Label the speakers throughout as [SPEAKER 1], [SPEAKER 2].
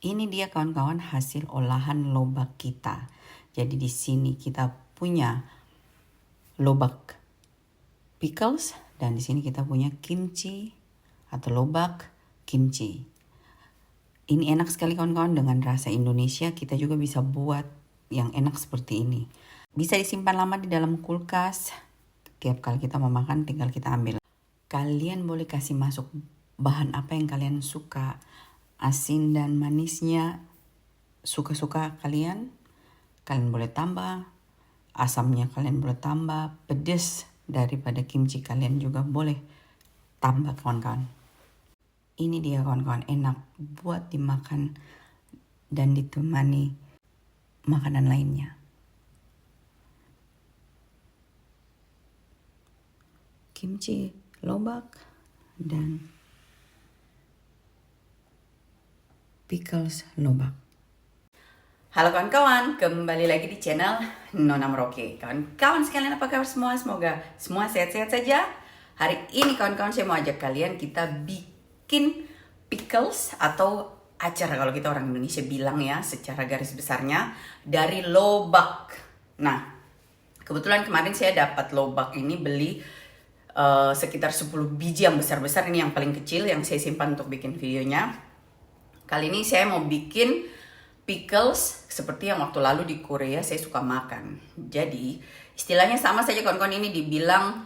[SPEAKER 1] Ini dia kawan-kawan hasil olahan lobak kita. Jadi di sini kita punya lobak pickles dan di sini kita punya kimchi atau lobak kimchi. Ini enak sekali kawan-kawan, dengan rasa Indonesia. Kita juga bisa buat yang enak seperti ini. Bisa disimpan lama di dalam kulkas. Tiap kali kita mau makan tinggal kita ambil. Kalian boleh kasih masuk bahan apa yang kalian suka. Asin dan manisnya suka-suka kalian. Kalian boleh tambah. Asamnya kalian boleh tambah. Pedas daripada kimchi kalian juga boleh tambah kawan-kawan. Ini dia kawan-kawan, enak buat dimakan dan ditemani makanan lainnya. Kimchi, lobak, dan pickles lobak. Halo kawan-kawan, kembali lagi di channel Nona Merauke. Kawan-kawan sekalian, apa kabar semua? Semoga semua sehat-sehat saja. Hari ini kawan-kawan saya mau ajak kalian kita bikin pickles atau acar kalau kita orang Indonesia bilang ya, secara garis besarnya dari lobak. Nah, kebetulan kemarin saya dapat lobak ini, beli sekitar 10 biji yang besar-besar. Ini yang paling kecil yang saya simpan untuk bikin videonya. Kali ini saya mau bikin pickles seperti yang waktu lalu di Korea saya suka makan. Jadi istilahnya sama saja kawan-kawan, ini dibilang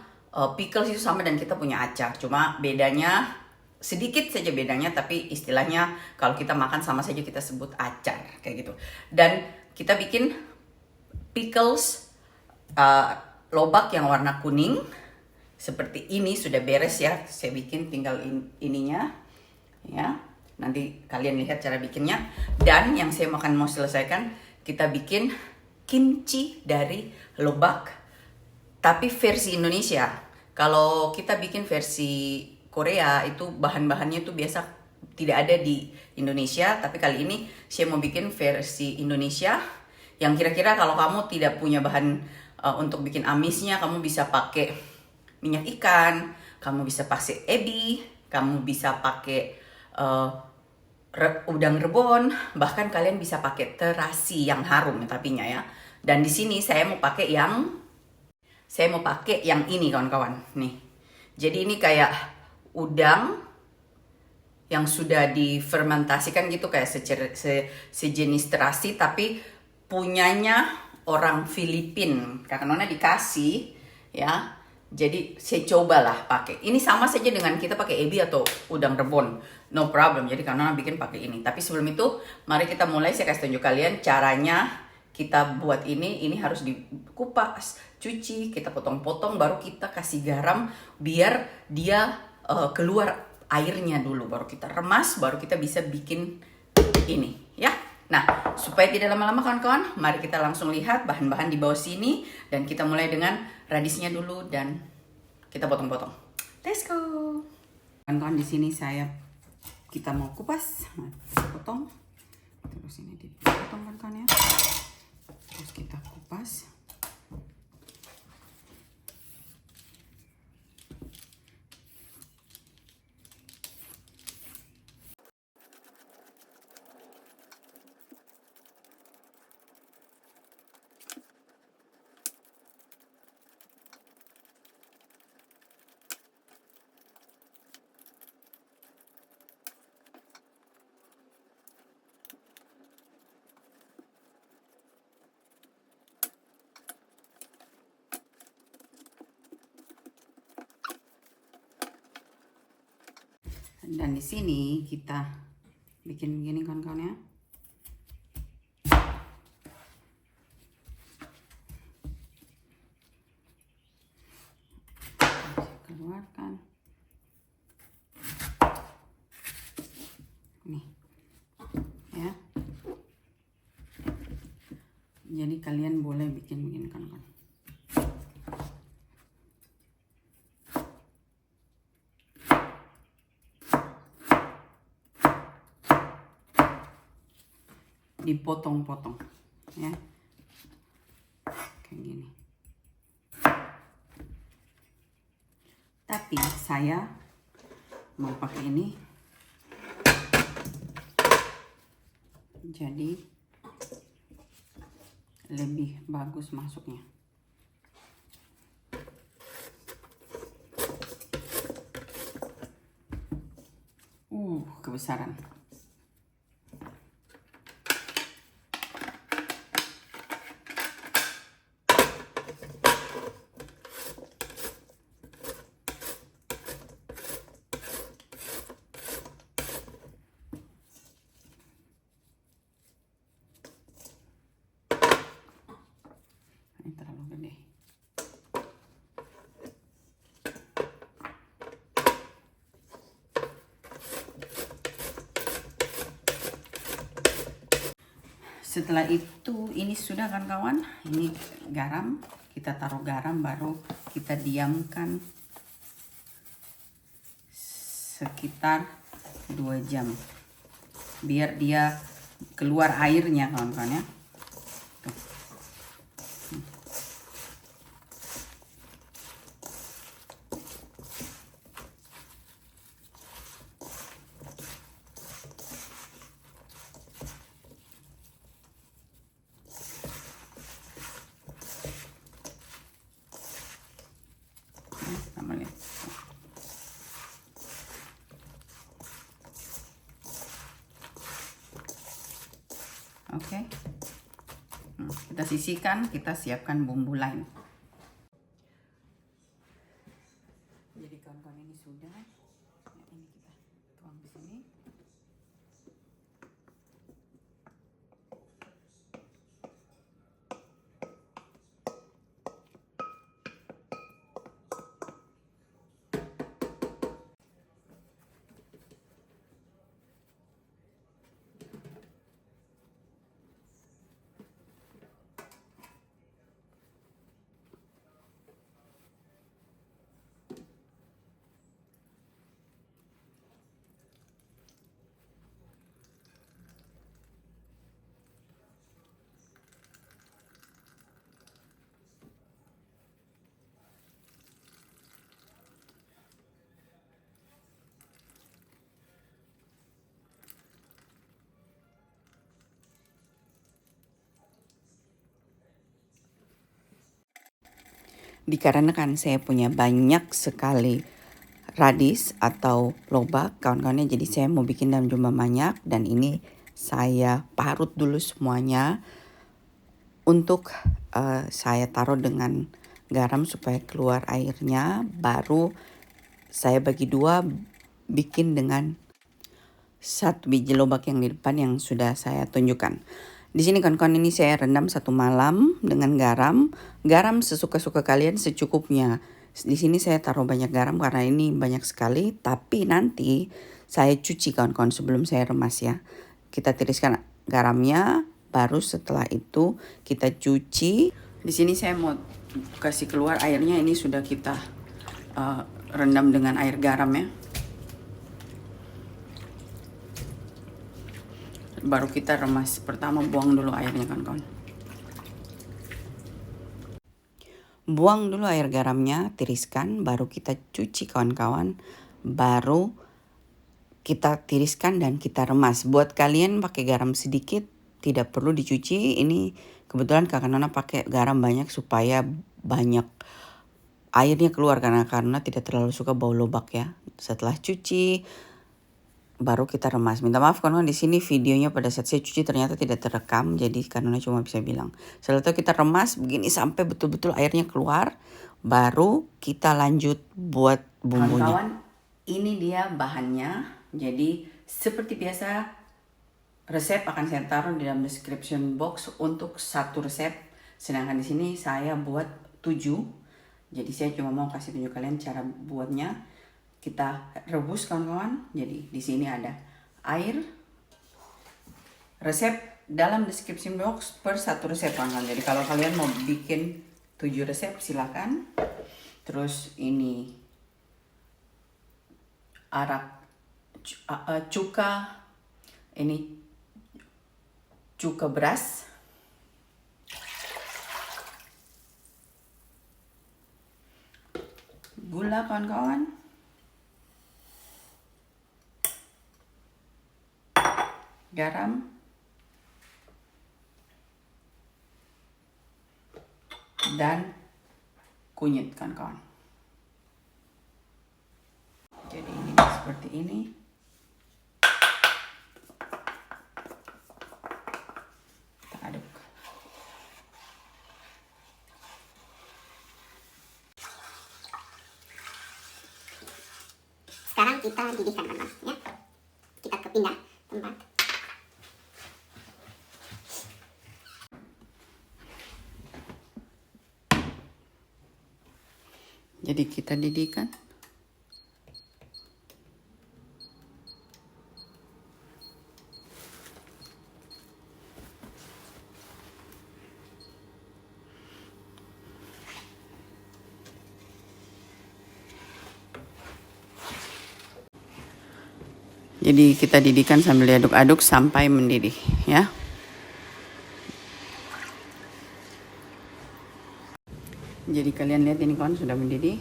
[SPEAKER 1] pickles itu sama dan kita punya acar. Cuma bedanya sedikit saja bedanya, tapi istilahnya kalau kita makan sama saja, kita sebut acar kayak gitu. Dan kita bikin pickles lobak yang warna kuning seperti ini, sudah beres ya. Saya bikin tinggal ininya ya. Nanti kalian lihat cara bikinnya. Dan yang saya mau selesaikan, kita bikin kimchi dari lobak tapi versi Indonesia. Kalau kita bikin versi Korea itu bahan-bahannya tuh biasa tidak ada di Indonesia, tapi kali ini saya mau bikin versi Indonesia yang kira-kira kalau kamu tidak punya bahan untuk bikin amisnya, kamu bisa pakai minyak ikan, kamu bisa pakai ebi, kamu bisa pakai udang rebon, bahkan kalian bisa pakai terasi yang harum tapinya ya. Dan di sini saya mau pakai yang ini kawan-kawan nih. Jadi ini kayak udang yang sudah difermentasikan gitu, kayak sejenis terasi tapi punyanya orang Filipina. Karena Nona dikasih ya. Jadi saya cobalah pakai. Ini sama saja dengan kita pakai ebi atau udang rebon. No problem. Jadi karena bikin pakai ini. Tapi sebelum itu, mari kita mulai. Saya kasih tunjuk kalian caranya kita buat ini. Ini harus dikupas, cuci, kita potong-potong, baru kita kasih garam biar dia keluar airnya dulu. Baru kita remas, baru kita bisa bikin ini ya. Nah, supaya tidak lama-lama kawan-kawan, mari kita langsung lihat bahan-bahan di bawah sini. Dan kita mulai dengan radisnya dulu dan kita potong-potong. Let's go! Kawan-kawan, di sini kita mau kupas. Nah, potong. Terus ini dipotong kawan-kawan ya. Terus kita kupas. Dan di sini kita bikin begini kawan-kawan ya. Keluarkan. Nih. Ya. Jadi kalian boleh bikin begini kawan-kawan. Dipotong-potong ya, kayak gini. Tapi saya mau pakai ini jadi lebih bagus masuknya. Kebesaran. Ini terlalu gede. Setelah itu ini sudah kan kawan, ini garam, kita taruh garam baru kita diamkan sekitar 2 jam biar dia keluar airnya kawan-kawan ya. Tuh. Oke. Kita sisihkan, kita siapkan bumbu lain. Jadi kawan-kawan ini sudah. Ya, ini kita tuang di sini. Dikarenakan saya punya banyak sekali radis atau lobak kawan-kawannya, jadi saya mau bikin dalam jumlah banyak dan ini saya parut dulu semuanya untuk saya taruh dengan garam supaya keluar airnya, baru saya bagi dua bikin dengan 1 biji lobak yang di depan yang sudah saya tunjukkan. Di sini kawan-kawan ini saya rendam 1 malam dengan garam. Garam sesuka-suka kalian, secukupnya. Di sini saya taruh banyak garam karena ini banyak sekali. Tapi nanti saya cuci kawan-kawan sebelum saya remas ya. Kita tiriskan garamnya, baru setelah itu kita cuci. Di sini saya mau kasih keluar airnya. Ini sudah kita rendam dengan air garam ya. Baru kita remas. Pertama buang dulu airnya kawan-kawan. Buang dulu air garamnya, tiriskan, baru kita cuci kawan-kawan. Baru kita tiriskan dan kita remas. Buat kalian pakai garam sedikit, tidak perlu dicuci. Ini kebetulan kakak Nona pakai garam banyak supaya banyak airnya keluar karena tidak terlalu suka bau lobak ya. Setelah cuci, baru kita remas. Minta maaf kawan-kawan, di sini videonya pada saat saya cuci ternyata tidak terekam, jadi karena cuma bisa bilang. Setelah itu kita remas begini sampai betul-betul airnya keluar, baru kita lanjut buat bumbunya. Kawan-kawan, ini dia bahannya. Jadi seperti biasa resep akan saya taruh di dalam description box untuk 1 resep. Sedangkan di sini saya buat 7. Jadi saya cuma mau kasih tunjuk kalian cara buatnya. Kita rebus kawan-kawan. Jadi di sini ada air. Resep dalam description box per 1 resep kawan-kawan. Jadi kalau kalian mau bikin 7 resep silakan. Terus ini arak cuka, ini cuka beras. Gula kawan-kawan. Garam, dan kunyit kawan-kawan. Jadi ini seperti ini. Kita aduk.
[SPEAKER 2] Sekarang kita didihkan teman-teman ya. Kita pindah tempat.
[SPEAKER 1] Jadi kita didihkan. Jadi kita didihkan sambil diaduk-aduk sampai mendidih ya. Jadi kalian lihat ini kawan sudah mendidih.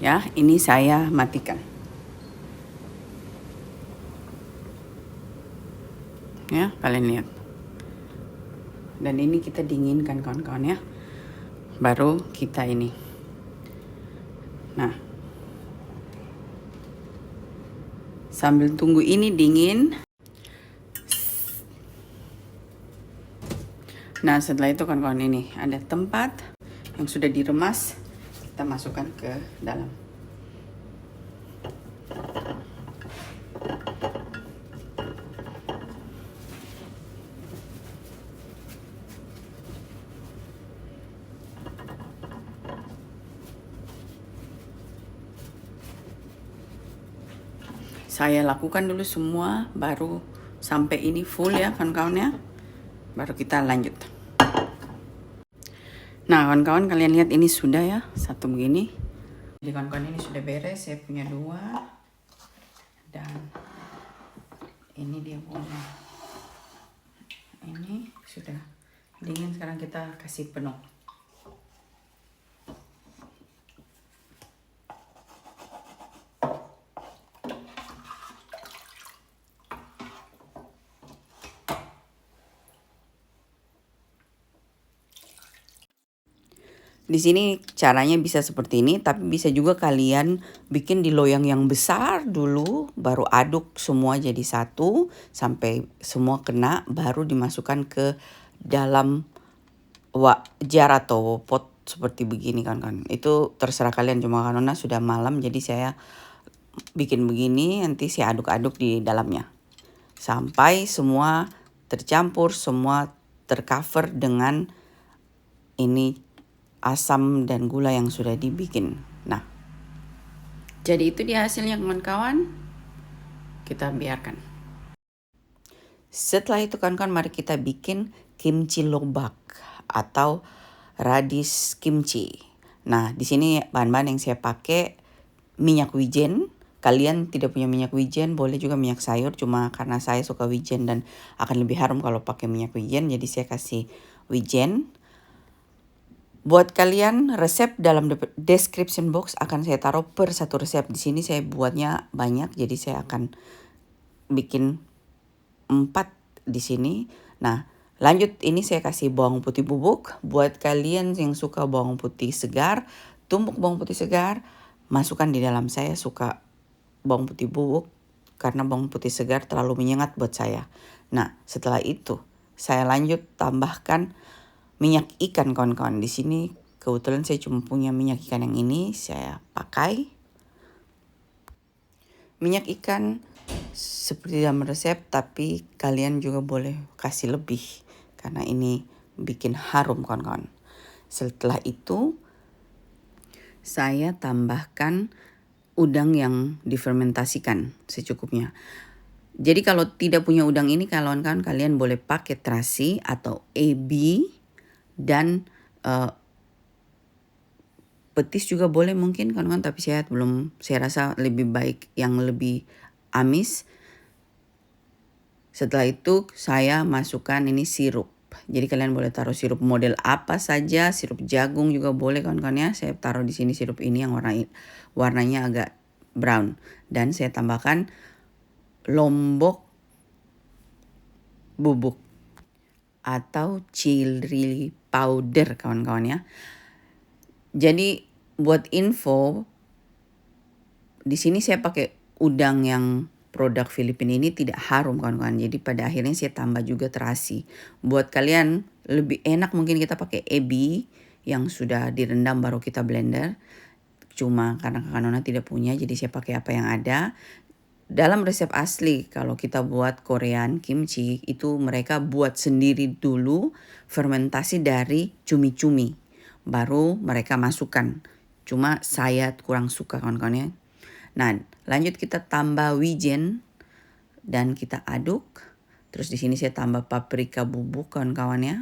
[SPEAKER 1] Ya, ini saya matikan. Ya, kalian lihat. Dan ini kita dinginkan kawan-kawan ya. Baru kita ini. Nah, sambil tunggu ini dingin. Nah, setelah itu kawan-kawan ini ada tempat yang sudah diremas. Kita masukkan ke dalam. Saya lakukan dulu semua, baru sampai ini full ya kawan-kawan ya. Baru kita lanjut. Nah kawan-kawan kalian lihat ini sudah ya, satu begini. Jadi kawan-kawan ini sudah beres, saya punya 2. Dan ini dia punya. Ini sudah dingin, sekarang kita kasih penuh. Di sini caranya bisa seperti ini, tapi bisa juga kalian bikin di loyang yang besar dulu, baru aduk semua jadi satu sampai semua kena, baru dimasukkan ke dalam jar atau pot seperti begini kan. Itu terserah kalian, cuma karena sudah malam jadi saya bikin begini, nanti saya aduk-aduk di dalamnya sampai semua tercampur, semua tercover dengan ini asam dan gula yang sudah dibikin. Nah, jadi itu dia hasilnya kawan-kawan. Kita biarkan. Setelah itu kawan-kawan mari kita bikin kimchi lobak atau radish kimchi. Nah, di sini bahan-bahan yang saya pakai minyak wijen. Kalian tidak punya minyak wijen, boleh juga minyak sayur. Cuma karena saya suka wijen dan akan lebih harum kalau pakai minyak wijen, jadi saya kasih wijen. Buat kalian resep dalam description box akan saya taruh per satu resep. Di sini saya buatnya banyak, jadi saya akan bikin 4 di sini. Nah, lanjut ini saya kasih bawang putih bubuk. Buat kalian yang suka bawang putih segar, tumbuk bawang putih segar, masukkan di dalam. Saya suka bawang putih bubuk karena bawang putih segar terlalu menyengat buat saya. Nah, setelah itu saya lanjut tambahkan minyak ikan kawan-kawan. Di sini kebetulan saya cuma punya minyak ikan yang ini, saya pakai. Minyak ikan seperti dalam resep, tapi kalian juga boleh kasih lebih karena ini bikin harum kawan-kawan. Setelah itu saya tambahkan udang yang difermentasikan secukupnya. Jadi kalau tidak punya udang ini kawan-kawan, kalian boleh pakai terasi atau ebi. Dan petis juga boleh mungkin kawan-kawan, tapi saya rasa lebih baik yang lebih amis. Setelah itu saya masukkan ini sirup. Jadi kalian boleh taruh sirup model apa saja, sirup jagung juga boleh kawan-kawan ya. Saya taruh di sini sirup ini yang warnanya agak brown, dan saya tambahkan lombok bubuk atau chili powder kawan-kawan ya. Jadi buat info, di sini saya pakai udang yang produk Filipina ini tidak harum kawan-kawan. Jadi pada akhirnya saya tambah juga terasi. Buat kalian lebih enak mungkin kita pakai ebi yang sudah direndam baru kita blender. Cuma karena Kakak Nona tidak punya jadi saya pakai apa yang ada. Dalam resep asli kalau kita buat Korean kimchi itu mereka buat sendiri dulu fermentasi dari cumi-cumi. Baru mereka masukkan. Cuma saya kurang suka kawan-kawan ya. Nah, lanjut kita tambah wijen dan kita aduk. Terus di sini saya tambah paprika bubuk kawan-kawan ya,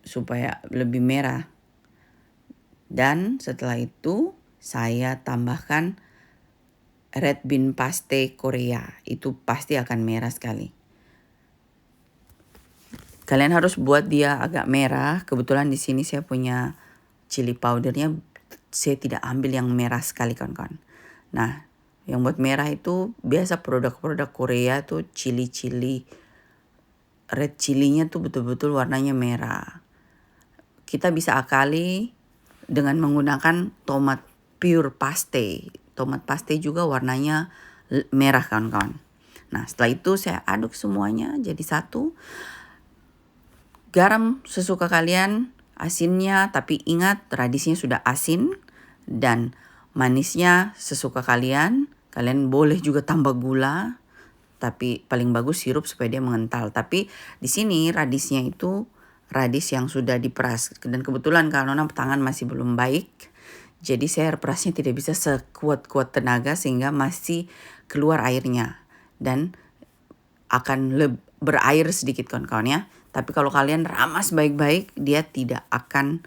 [SPEAKER 1] supaya lebih merah. Dan setelah itu saya tambahkan red bean paste Korea. Itu pasti akan merah sekali. Kalian harus buat dia agak merah. Kebetulan di sini saya punya chili powdernya, saya tidak ambil yang merah sekali kawan-kawan. Nah, yang buat merah itu biasa produk-produk Korea tuh chili-chili. Red chilinya tuh betul-betul warnanya merah. Kita bisa akali dengan menggunakan tomat pure paste. Tomat paste juga warnanya merah kawan-kawan. Nah, setelah itu saya aduk semuanya jadi satu. Garam sesuka kalian, asinnya tapi ingat radisnya sudah asin, dan manisnya sesuka kalian. Kalian boleh juga tambah gula, tapi paling bagus sirup supaya dia mengental. Tapi di sini radisnya itu radis yang sudah diperas, dan kebetulan kalau Nona tangan masih belum baik, jadi saya perasnya tidak bisa sekuat-kuat tenaga sehingga masih keluar airnya dan akan berair sedikit kawan-kawan ya. Tapi kalau kalian ramas baik-baik dia tidak akan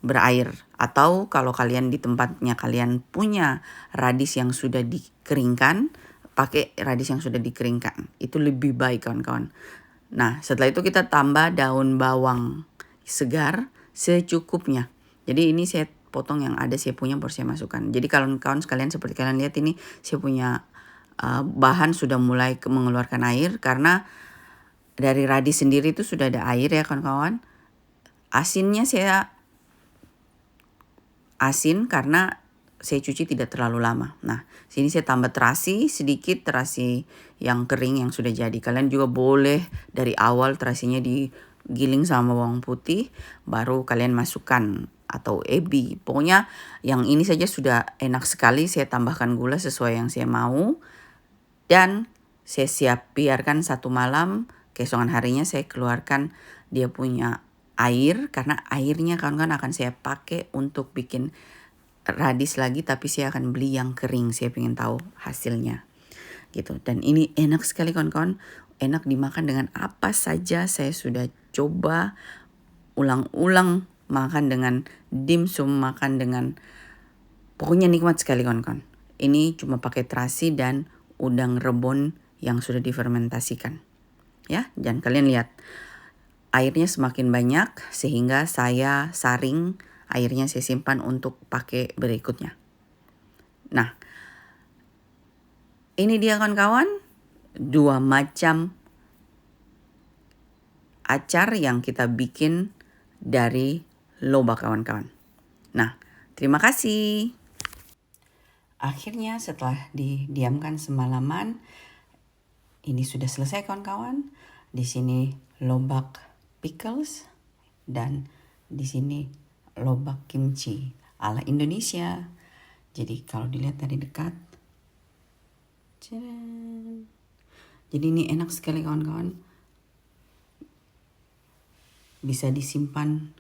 [SPEAKER 1] berair. Atau kalau kalian di tempatnya kalian punya radis yang sudah dikeringkan, pakai radis yang sudah dikeringkan. Itu lebih baik kawan-kawan. Nah, setelah itu kita tambah daun bawang segar secukupnya. Jadi ini saya potong yang ada saya punya baru saya masukkan. Jadi kawan-kawan sekalian seperti kalian lihat ini saya punya bahan sudah mulai mengeluarkan air karena dari radis sendiri itu sudah ada air ya kawan-kawan. Asinnya saya asin karena saya cuci tidak terlalu lama. Nah, sini saya tambah terasi sedikit, terasi yang kering yang sudah jadi. Kalian juga boleh dari awal terasinya digiling sama bawang putih, baru kalian masukkan atau ebi. Pokoknya yang ini saja sudah enak sekali. Saya tambahkan gula sesuai yang saya mau. Dan saya siap biarkan 1 malam. Keesokan harinya saya keluarkan dia punya air. Karena airnya kawan-kawan akan saya pakai untuk bikin radis lagi. Tapi saya akan beli yang kering. Saya ingin tahu hasilnya. Gitu. Dan ini enak sekali kawan-kawan. Enak dimakan dengan apa saja. Saya sudah coba ulang-ulang makan dengan dimsum. Makan dengan pokoknya nikmat sekali kawan-kawan. Ini cuma pakai terasi dan udang rebon yang sudah difermentasikan. Ya, dan kalian lihat airnya semakin banyak sehingga saya saring airnya, saya simpan untuk pakai berikutnya. Nah, ini dia kawan-kawan 2 macam acar yang kita bikin dari lobak kawan-kawan. Nah, terima kasih. Akhirnya setelah didiamkan semalaman, ini sudah selesai kawan-kawan. Di sini lobak pickles dan di sini lobak kimchi ala Indonesia. Jadi kalau dilihat dari dekat, Cadan. Jadi ini enak sekali kawan-kawan. Bisa disimpan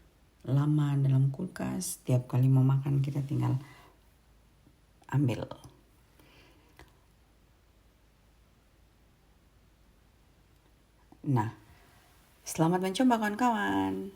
[SPEAKER 1] lama dalam kulkas. Tiap kali mau makan kita tinggal ambil. Nah, selamat mencoba kawan-kawan.